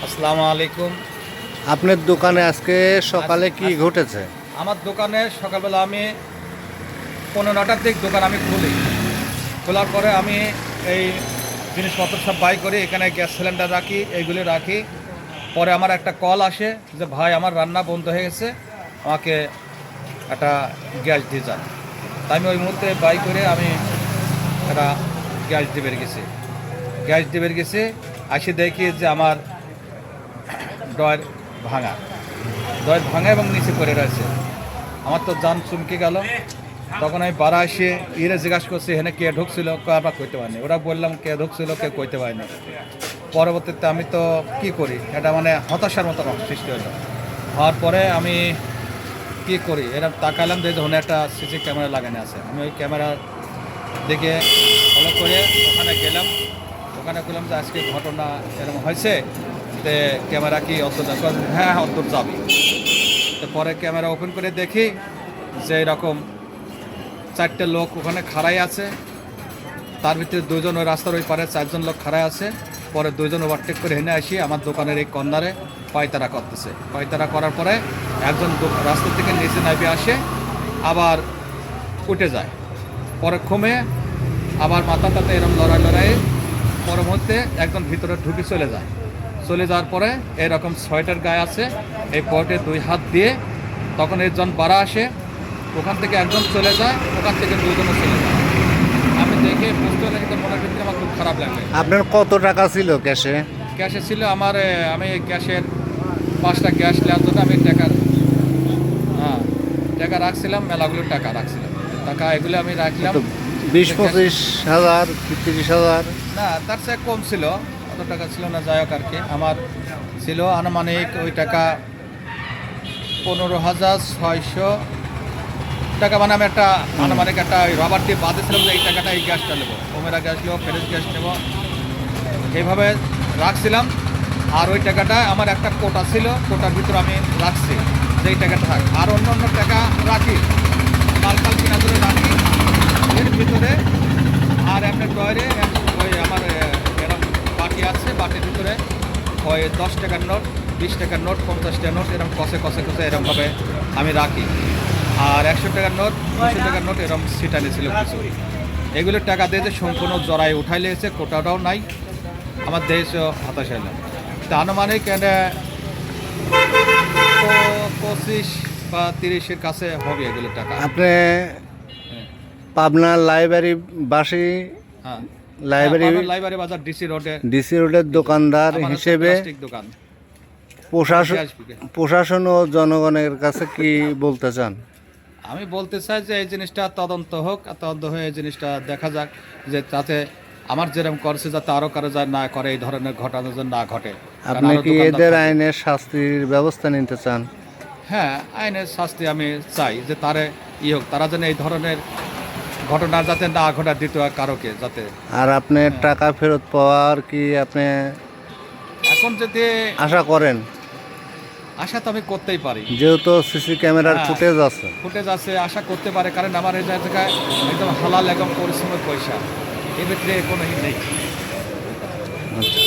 আসসালামু আলাইকুম। আপনার দোকানে আজকে সকালে কি ঘটেছে? আমার দোকানে সকালবেলা আমি 15টার দিক দোকান আমি খুলি। খোলার পরে আমি এই জিনিসপত্র সব বাই করি, এখানে গ্যাস সিলিন্ডার রাখি, এইগুলি রাখি। পরে আমার একটা কল আসে যে ভাই আমার রান্না বন্ধ হয়ে গেছে, আমাকে একটা গ্যাস দিয়ে যান। তাই আমি ওই মুহূর্তে বাই করে আমি একটা গ্যাস দিয়ে বের গেছি। আসি দেখি যে আমার ডয়ের ভাঙা এবং নিচে পড়ে রয়েছে। আমার তো জান চমকে গেল। তখন আমি বাড়া এসে জিজ্ঞাসা করছি এখানে কে ঢুকছিল, আবার কইতে পারিনি। ওরা বললাম কে ঢুকছিল, কে কইতে পারিনি। পরবর্তীতে আমি তো কি করি, এটা মানে হতাশার মতো সৃষ্টি হলো। হওয়ার পরে আমি কি করি, এরকম তাকালাম যে ধরনের একটা সিসি ক্যামেরা লাগানো আছে। আমি ওই ক্যামেরার দিকে ফলো করে ওখানে গেলাম। ওখানে বললাম যে আজকে ঘটনা এরকম হয়েছে, তে ক্যামেরা কি অন্তর যাবে? হ্যাঁ অন্তর যাবে। তো পরে ক্যামেরা ওপেন করে দেখি যে এরকম 4টে লোক ওখানে খাড়াই আছে। তার ভিতরে 2জন ওই রাস্তার ওই পারে, 4জন লোক খাড়াই আছে। পরে 2জন ওভারটেক করে হেনে আসি আমার দোকানের এই কর্নারে পায়তারা করতেছে। পায়তারা করার পরে একজন রাস্তা থেকে নিচে নামে আসে, আবার উঠে যায়। পরে কমে আবার মাথাটাতে এরকম লড়াই পর মধ্যে একদম ভিতরে ঢুকে চলে যাওয়ার পরে এরকম সোয়েটার গায়ে আছে, এই পয়েন্টে 2 হাত দিয়ে তখন একজন বাড়া আসে, ওখান থেকে একজন চলে যায়, ওখান থেকে 2জনও চলে যায়। আমি দেখে বুঝতে পারলাম, কিন্তু মনের ভিতরে আমার খুব খারাপ লাগে। আপনার কত টাকা ছিল ক্যাশে? ক্যাশে ছিল আমার, আমি গ্যাসের 5টা গ্যাস নেওয়ার জন্য আমি টাকা রাখছিলাম, মেলাগুলো টাকা রাখছিলাম। টাকা এগুলো আমি রাখলাম 20-25 হাজার, 30 হাজার? না, তার চেয়ে কম ছিল, অত টাকা ছিল না। যাই হোক আর কি, আমার ছিল আনুমানিক ওই টাকা 15,600 টাকা। মানে আমি একটা আনুমানিক একটা রবার দিয়ে বাঁধেছিলাম যে এই টাকাটা এই গ্যাসটা নেবো, ওমেরা গ্যাস নেবো, ফ্রেশ গ্যাস নেবো, এইভাবে রাখছিলাম। আর ওই টাকাটা আমার একটা কোটা ছিল, কোটার ভিতরে আমি রাখছি যে এই টাকাটা থাক। আর অন্য অন্য টাকা রাখি, মাল কিনা ধরে রাখি এর ভিতরে। আর এমনি ডয়ারে ওই আমার এরকম বাটি আছে, বাটির ভিতরে ওই 10 টাকার নোট, 20 টাকার নোট, 50 টাকার নোট এরকম কষে এরকমভাবে আমি রাখি। আর 100 টাকার নোট, 200 টাকার নোট এরকম সিটানি ছিল কিছু। এগুলোর টাকা দিয়ে যে সম্পূর্ণ জড়াই উঠাই লেগেছে, কোটাটাও নাই। আমার দেশ হতাশ হইলাম। তা আনুমানিক 25 বা 30-এর কাছে হবে এগুলো টাকা। আপনি পাবনা লাইব্রেরি বাসী, হ্যাঁ, লাইব্রেরি বাজার ডিসি রোডের দোকানদার হিসেবে দোকান। প্রশাসন ও জনগণের কাছে কি বলতে চান? আমি বলতে চাই যে এই জিনিসটা তদন্ত হোক, আর তদন্ত হয়ে এই জিনিসটা দেখা যাক যে তাতে আমার যেরকম করছে যাতে আরও কারো যা না করে, এই ধরনের ঘটনা যেন না ঘটে। আপনি কি এদের আইনের শাস্তির ব্যবস্থা নিতে চান? হ্যাঁ, আইনের শাস্তি আমি চাই যে তারে হোক, তারা যেন এই ধরনের ঘটনা যাতে না ঘটা দ্বিতীয় কারোকে যাতে। আর আপনার টাকা ফেরত পাওয়ার কি আপনি এখন যদি আশা করেন? আশা তো আমি করতেই পারি, যেহেতু সিসি ক্যামেরার ফুটেজ আছে। আশা করতে পারে, কারণ আমার এই জায়গায় একদম হালাল এবং পরিশ্রমের পয়সা, এ ক্ষেত্রে কোনো নেই। আচ্ছা।